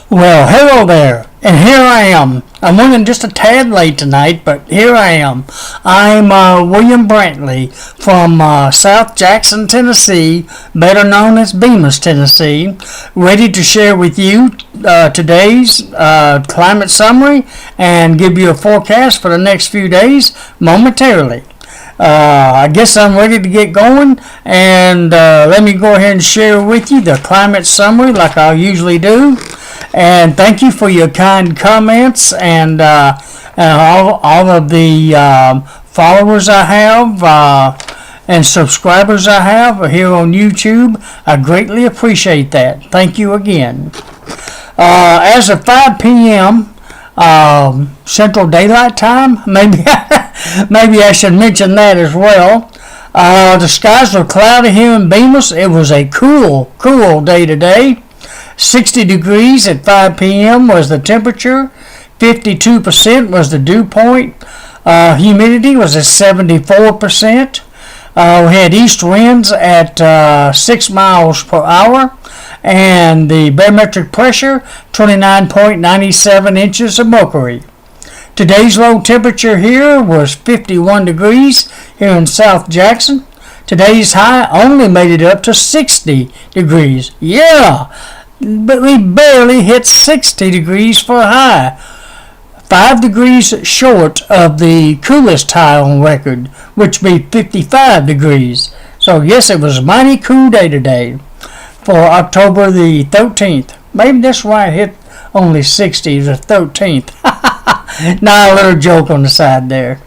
Well, hello there, and here I am. I'm running just a tad late tonight, but here I am. I'm William Brantley from South Jackson, Tennessee, better known as Bemis, Tennessee, ready to share with you today's climate summary and give you a forecast for the next few days momentarily. I guess I'm ready to get going, and let me go ahead and share with you the climate summary like I usually do. And thank you for your kind comments and all of the followers I have and subscribers I have here on YouTube. I greatly appreciate that. Thank you again. As of 5 p.m. Central Daylight Time, maybe I should mention that as well. The skies were cloudy here in Bemis. It was a cool day today. 60 degrees at 5 p.m. was the temperature. 52% was the dew point. Humidity was at 74%. We had east winds at 6 miles per hour. And the barometric pressure, 29.97 inches of mercury. Today's low temperature here was 51 degrees here in South Jackson. Today's high only made it up to 60 degrees. Yeah! But we barely hit 60 degrees for a high. 5 degrees short of the coolest high on record, which would be 55 degrees. So yes, it was a mighty cool day today for October the 13th. Maybe that's why it hit only 60, the 13th. Now a little joke on the side there.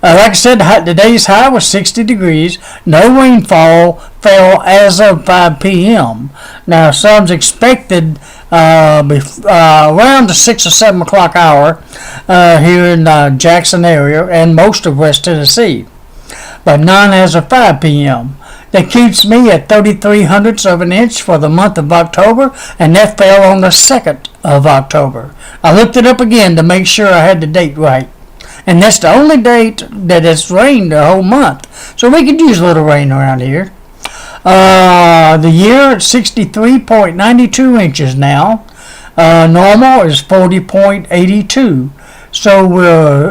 Like I said, today's high was 60 degrees. No rainfall fell as of 5 p.m. Now, some's expected around the 6 or 7 o'clock hour here in the Jackson area and most of West Tennessee, but none as of 5 p.m. That keeps me at 33/100ths of an inch for the month of October, and that fell on the 2nd of October. I looked it up again to make sure I had the date right. And that's the only date that it's rained the whole month. So we could use a little rain around here. The year at 63.92 inches now. Normal is 40.82. So we're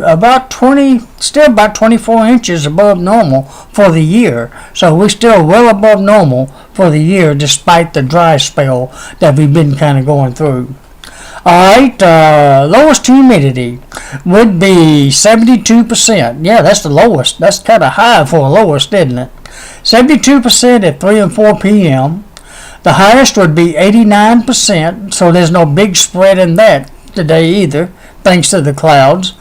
still about 24 inches above normal for the year. So we're still well above normal for the year despite the dry spell that we've been kind of going through. Alright, lowest humidity would be 72%. Yeah, that's the lowest. That's kind of high for a lowest, isn't it? 72% at 3 and 4 p.m. The highest would be 89%, so there's no big spread in that today either, thanks to the clouds.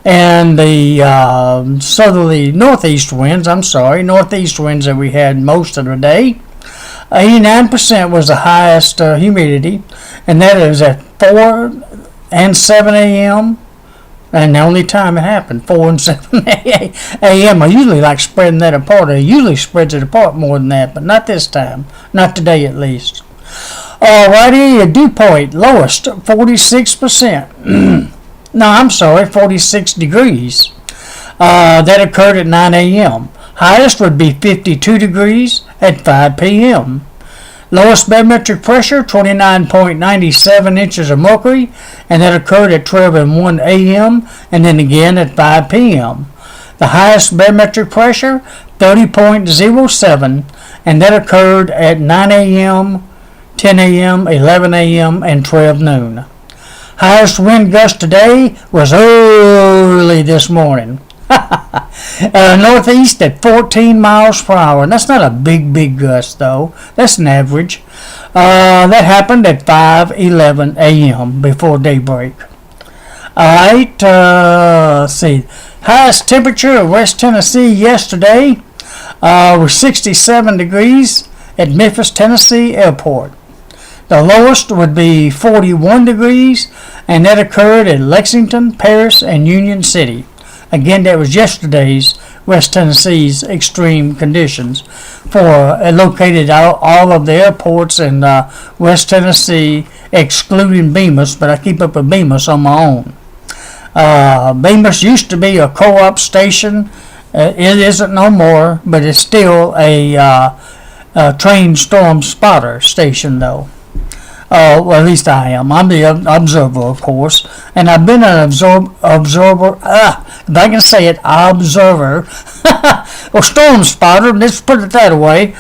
And the northeast winds that we had most of the day. 89% was the highest humidity, and that is at 4 and 7 a.m. And the only time it happened, 4 and 7 a.m. I usually like spreading that apart. It usually spreads it apart more than that, but not this time. Not today, at least. Alrighty, dew point, lowest, 46%. No, I'm sorry, 46 degrees. That occurred at 9 a.m. Highest would be 52 degrees at 5 p.m. Lowest barometric pressure, 29.97 inches of mercury, and that occurred at 12 and 1 a.m. and then again at 5 p.m. The highest barometric pressure, 30.07, and that occurred at 9 a.m., 10 a.m., 11 a.m., and 12 noon. Highest wind gust today was early this morning. Northeast at 14 miles per hour. And that's not a big gust, though. That's an average. That happened at 5:11 a.m. before daybreak. Alright, let's see. Highest temperature of West Tennessee yesterday was 67 degrees at Memphis, Tennessee Airport. The lowest would be 41 degrees, and that occurred at Lexington, Paris, and Union City. Again, that was yesterday's West Tennessee's extreme conditions for located all of the airports in West Tennessee, excluding Bemis, but I keep up with Bemis on my own. Bemis used to be a co-op station. It isn't no more, but it's still a train storm spotter station, though. Well, at least I am. I'm the observer, of course, and I've been an observer. If I can say it, observer, or storm spotter. Let's put it that way.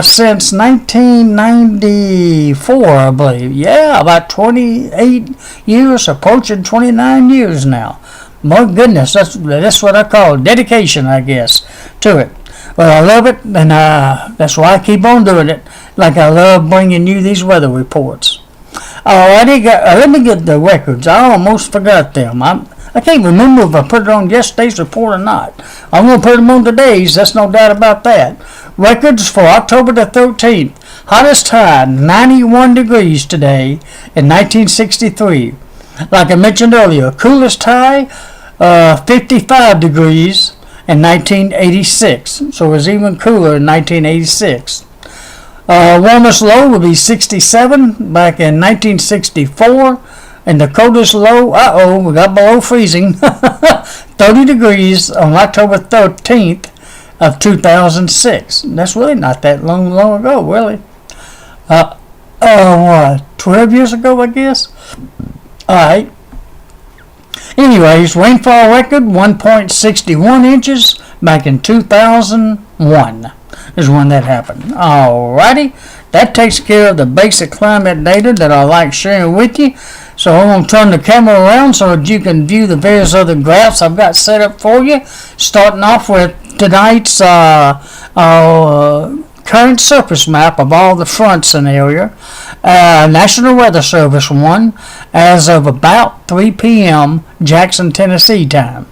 Since 1994, I believe. Yeah, about 28 years, approaching 29 years now. My goodness, that's what I call dedication, I guess, to it. But I love it, and that's why I keep on doing it. Like I love bringing you these weather reports. Alrighty, let me get the records. I almost forgot them. I can't remember if I put it on yesterday's report or not. I'm going to put them on today's. That's no doubt about that. Records for October the 13th. Hottest high, 91 degrees today in 1963. Like I mentioned earlier, coolest high, 55 degrees in 1986. So it was even cooler in 1986. Warmest low would be 67 back in 1964. And the coldest low, we got below freezing, 30 degrees on October 13th of 2006. That's really not that long ago, really. 12 years ago, I guess? Alright. Anyways, rainfall record 1.61 inches back in 2001 is when that happened. Alrighty, that takes care of the basic climate data that I like sharing with you. So I'm going to turn the camera around so that you can view the various other graphs I've got set up for you. Starting off with tonight's current surface map of all the fronts in the area. National Weather Service one as of about 3 p.m. Jackson, Tennessee time,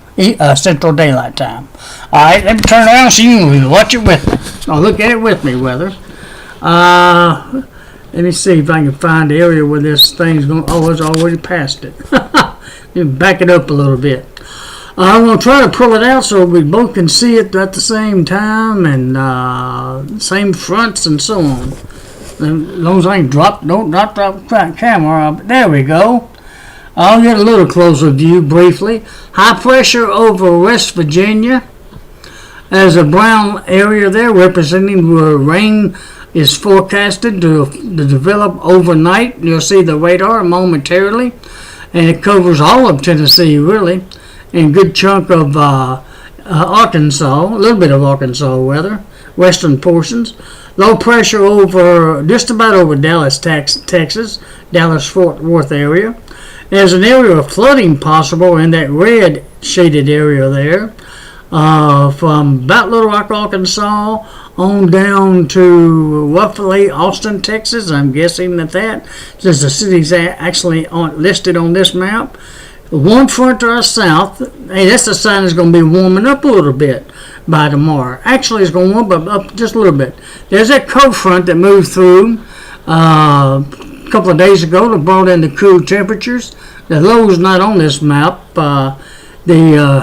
Central Daylight Time. Alright, let me turn around so you can watch it with me. Or look at it with me, weather. Let me see if I can find the area where this thing's going. Oh, it's already past it. Let me back it up a little bit. I'm going to try to pull it out so we both can see it at the same time and same fronts and so on. As long as I can don't drop the camera. There we go. I'll get a little closer view briefly. High pressure over West Virginia. There's a brown area there representing where rain is forecasted to develop overnight. You'll see the radar momentarily. And it covers all of Tennessee, really. And a good chunk of Arkansas, a little bit of Arkansas weather, western portions. Low pressure over, just about over Dallas, Texas, Dallas-Fort Worth area. There's an area of flooding possible in that red shaded area there. From about Little Rock, Arkansas, on down to roughly Austin, Texas. I'm guessing that since the city's actually listed on this map. One front to our south, hey, that's a sign it's going to be warming up a little bit by tomorrow. Actually, it's going to warm up just a little bit. There's that cold front that moved through a couple of days ago that brought in the cool temperatures. The low's not on this map. The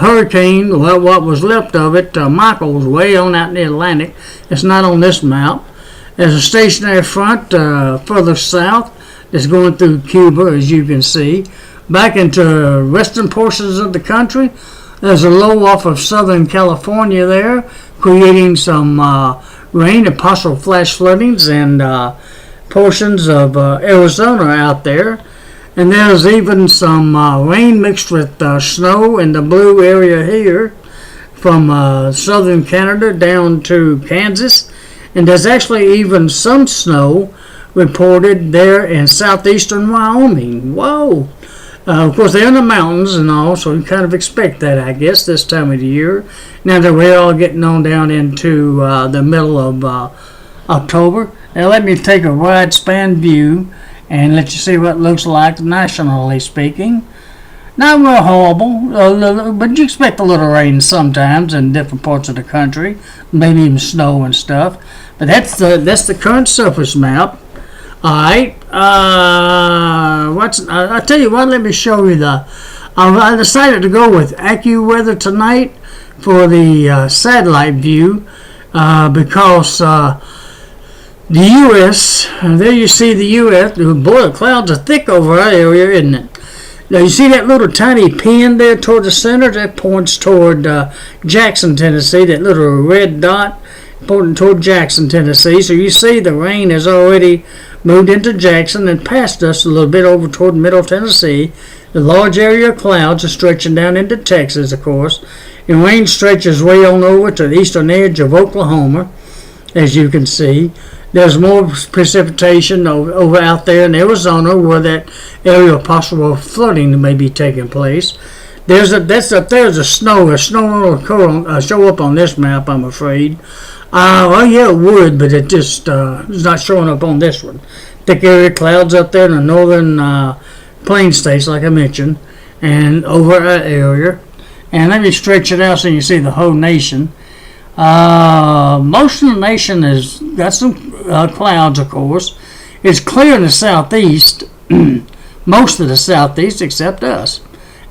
hurricane, well, what was left of it, Michael's way on out in the Atlantic. It's not on this map. There's a stationary front further south that's going through Cuba, as you can see. Back into western portions of the country, there's a low off of Southern California there, creating some rain and possible flash floodings and portions of Arizona out there. And there's even some rain mixed with snow in the blue area here from southern Canada down to Kansas. And there's actually even some snow reported there in southeastern Wyoming. Whoa! Of course, they're in the mountains and all, so you kind of expect that, I guess, this time of the year. Now that we're all getting on down into the middle of October. Now let me take a wide span view and let you see what it looks like nationally speaking. Not real horrible, but you expect a little rain sometimes in different parts of the country, maybe even snow and stuff. But that's the current surface map. All right. I tell you what. Let me show you I decided to go with AccuWeather tonight for the satellite view because the U.S. There you see the U.S. Boy, the clouds are thick over our area, isn't it? Now you see that little tiny pin there toward the center? That points toward Jackson, Tennessee. That little red dot pointing toward Jackson, Tennessee. So you see the rain has already moved into Jackson and past us a little bit over toward Middle Tennessee. The large area of clouds are stretching down into Texas, of course. And rain stretches way on over to the eastern edge of Oklahoma, as you can see. There's more precipitation over out there in Arizona, where that area of possible flooding may be taking place. There's a snow will show up on this map, I'm afraid. Well, yeah, it would, but it just is not showing up on this one. Thick area clouds up there in the northern plain states, like I mentioned, and over our area. And let me stretch it out so you can see the whole nation. Most of the nation has got some clouds, of course. It's clear in the southeast, most of the southeast except us.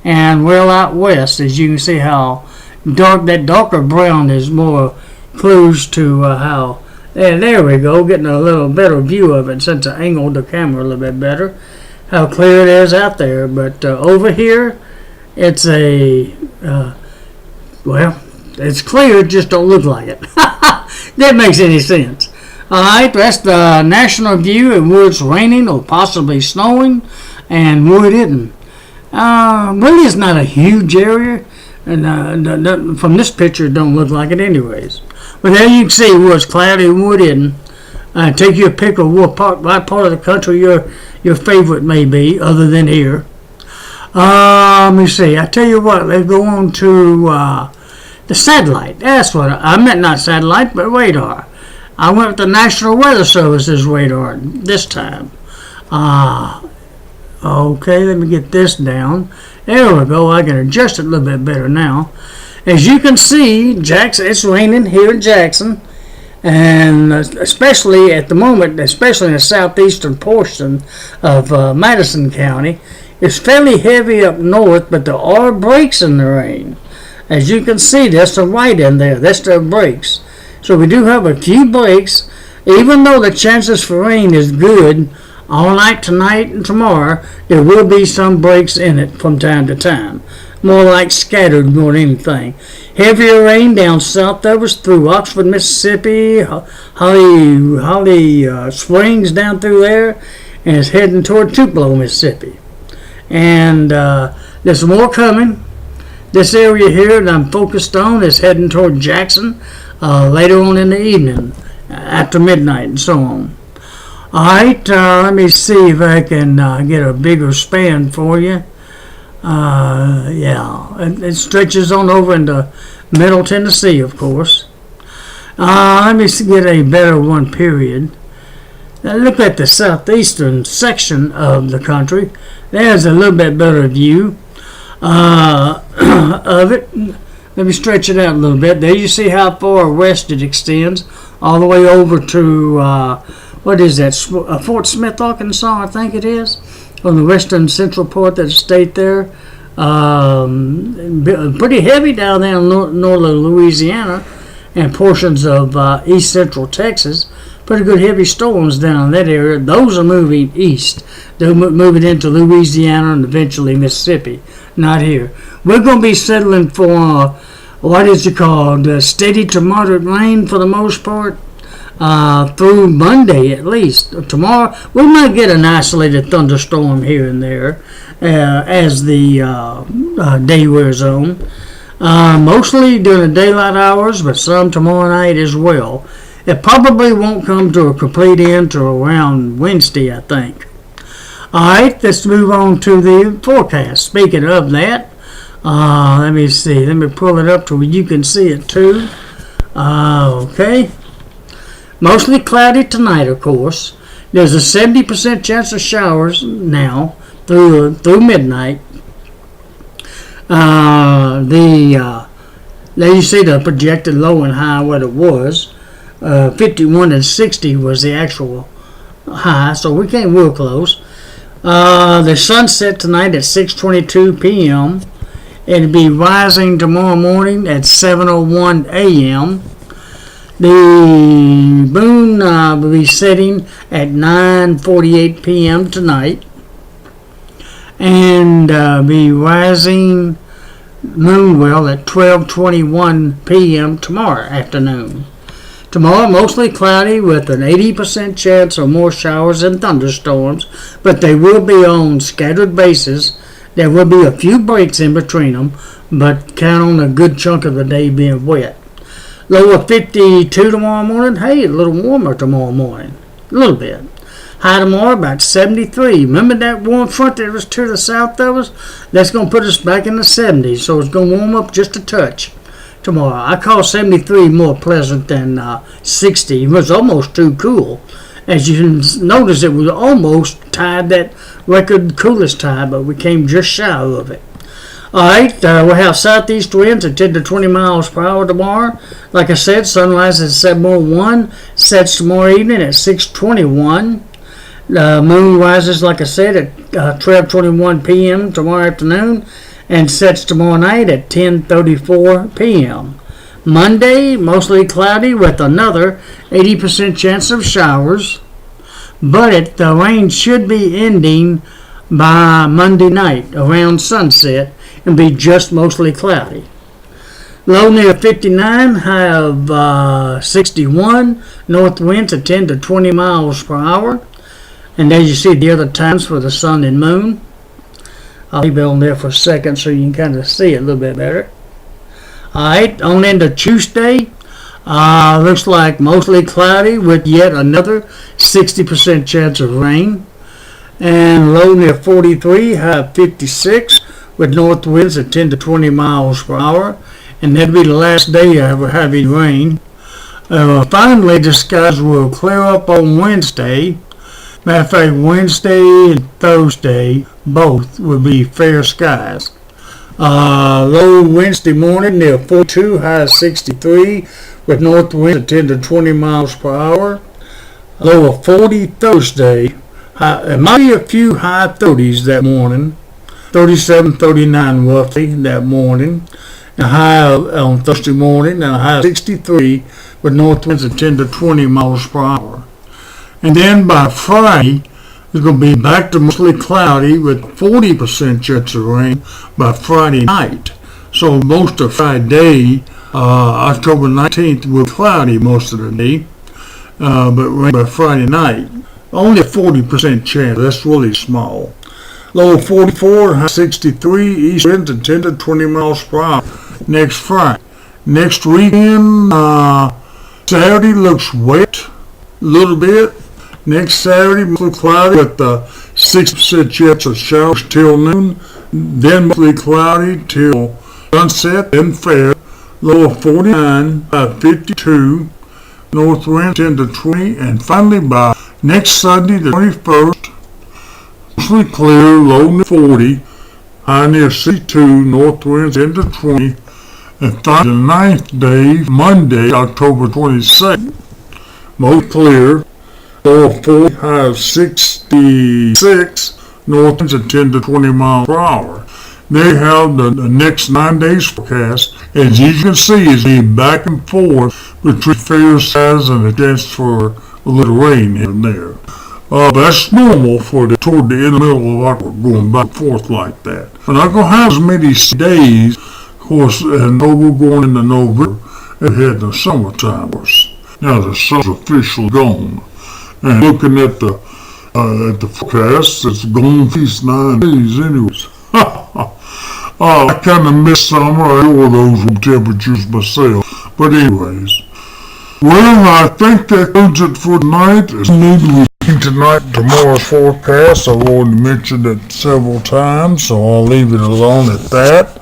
And well out west, as you can see how that darker brown is more clues to how. And there we go, getting a little better view of it since I angled the camera a little bit better. How clear it is out there. But over here, it's well, it's clear, it just don't look like it. That makes any sense. Alright, that's the national view, and where it's raining or possibly snowing, and where it isn't. Really, it's not a huge area, and from this picture, it don't look like it anyways. But there you can see where it's cloudy and where it isn't. Take your pick of what part of the country your favorite may be, other than here. Let me see. I tell you what, let's go on to the satellite. That's what I meant, not satellite, but radar. I went with the National Weather Service's radar this time. Okay, let me get this down. There we go. I can adjust it a little bit better now. As you can see, Jackson, it's raining here in Jackson, and especially at the moment, especially in the southeastern portion of Madison County. It's fairly heavy up north, but there are breaks in the rain. As you can see, there's some white in there. That's the breaks. So we do have a few breaks, even though the chances for rain is good. All night tonight and tomorrow, there will be some breaks in it from time to time. More like scattered more than anything. Heavier rain down south of us through Oxford, Mississippi, Holly Springs down through there, and it's heading toward Tupelo, Mississippi. And there's more coming. This area here that I'm focused on is heading toward Jackson later on in the evening, after midnight and so on. Alright, let me see if I can get a bigger span for you. Yeah, it stretches on over into Middle Tennessee, of course. Let me get a better one, period. Now look at the southeastern section of the country. There's a little bit better view of it. Let me stretch it out a little bit. There you see how far west it extends, all the way over to what is that? Fort Smith, Arkansas, I think it is, on the western central part of the state there. Pretty heavy down there in northern Louisiana and portions of east central Texas. Pretty good heavy storms down in that area. Those are moving east. They're moving into Louisiana and eventually Mississippi. Not here. We're going to be settling for what is it called? Steady to moderate rain for the most part. Through Monday at least. Tomorrow we might get an isolated thunderstorm here and there as the day wears on. Mostly during the daylight hours, but some tomorrow night as well. It probably won't come to a complete end till around Wednesday, I think. Alright, let's move on to the forecast. Speaking of that, let me see. Let me pull it up to where you can see it too. Okay. Mostly cloudy tonight, of course. There's a 70% chance of showers now through midnight. There you see the projected low and high, what it was. 51 and 60 was the actual high, so we came real close. The sunset tonight at 6:22 p.m. It'll be rising tomorrow morning at 7:01 a.m. The moon will be setting at 9:48 p.m. tonight, and be rising moon well at 12:21 p.m. tomorrow afternoon. Tomorrow, mostly cloudy with an 80% chance of more showers and thunderstorms, but they will be on scattered basis. There will be a few breaks in between them, but count on a good chunk of the day being wet. Low of 52 tomorrow morning. Hey, a little warmer tomorrow morning. A little bit. High tomorrow about 73. Remember that warm front that was to the south of us? That's going to put us back in the 70s, so it's going to warm up just a touch tomorrow. I call 73 more pleasant than 60. It was almost too cool. As you can notice, it was almost tied that record coolest tie, but we came just shy of it. Alright, we'll have southeast winds at 10 to 20 miles per hour tomorrow. Like I said, sunrise at 7:01, sets tomorrow evening at 6:21. The moon rises, like I said, at 12:21 p.m. tomorrow afternoon and sets tomorrow night at 10:34 p.m. Monday, mostly cloudy with another 80% chance of showers, but the rain should be ending by Monday night around sunset and be just mostly cloudy. Low near 59, high of 61, north winds at 10 to 20 miles per hour. And as you see the other times for the sun and moon, I'll leave it on there for a second so you can kind of see it a little bit better. Alright, on into Tuesday. Looks like mostly cloudy with yet another 60% chance of rain. And low near 43, high of 56, with north winds at 10 to 20 miles per hour. And that'll be the last day of having rain. Finally, the skies will clear up on Wednesday. Matter of fact, Wednesday and Thursday both will be fair skies. Low Wednesday morning near 42, high 63, with north winds at 10 to 20 miles per hour. Low of 40 Thursday. It might be a few high 30s that morning, 37, 39 roughly that morning. A high on Thursday morning and a high of 63 with north winds at 10 to 20 miles per hour. And then by Friday, it's going to be back to mostly cloudy with 40% chance of rain by Friday night. So most of Friday, October 19th, will be cloudy most of the day, but rain by Friday night. Only a 40% chance. That's really small. Low 44, high 63, east winds at 10 to 20 miles per hour next Friday. Next weekend, Saturday looks wet a little bit. Next Saturday, mostly cloudy with 6% chance of showers till noon. Then mostly cloudy till sunset, then fair. Low of 49, high 52, north wind 10 to 20, and finally by next Sunday, the 21st, mostly clear, low near 40, high near 62, north winds 10 to 20, and finally the 9th day, Monday, October 22nd, most clear, low of 40, high of 66, north winds at 10 to 20 miles per hour. They have the next 9 days forecast. As you can see, it's back and forth between fair skies and a chance for a little rain here and there. That's normal for toward the end of the middle of October, going back and forth like that. We're not going to have as many days, of course, and we're going into November ahead of the summertime. Now the sun's officially gone. And looking at the forecast, it's going to be 9 days anyways. I kind of miss summer. I adore those temperatures myself. But anyways, well, I think that concludes it for tonight. As tomorrow's forecast. I've already mentioned it several times, so I'll leave it alone at that.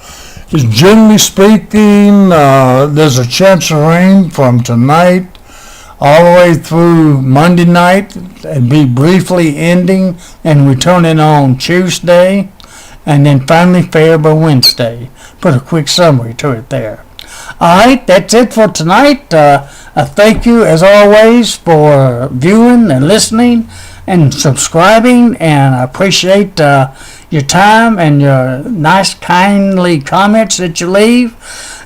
Generally speaking, there's a chance of rain from tonight all the way through Monday night and be briefly ending and returning on Tuesday, and then finally fair by Wednesday. Put a quick summary to it there. Alright, that's it for tonight. I thank you as always for viewing and listening and subscribing, and I appreciate your time and your nice kindly comments that you leave.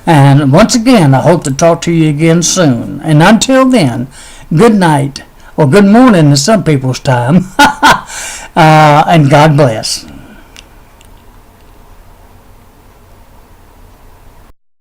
And once again, I hope to talk to you again soon. And until then, good night, or good morning in some people's time, and God bless.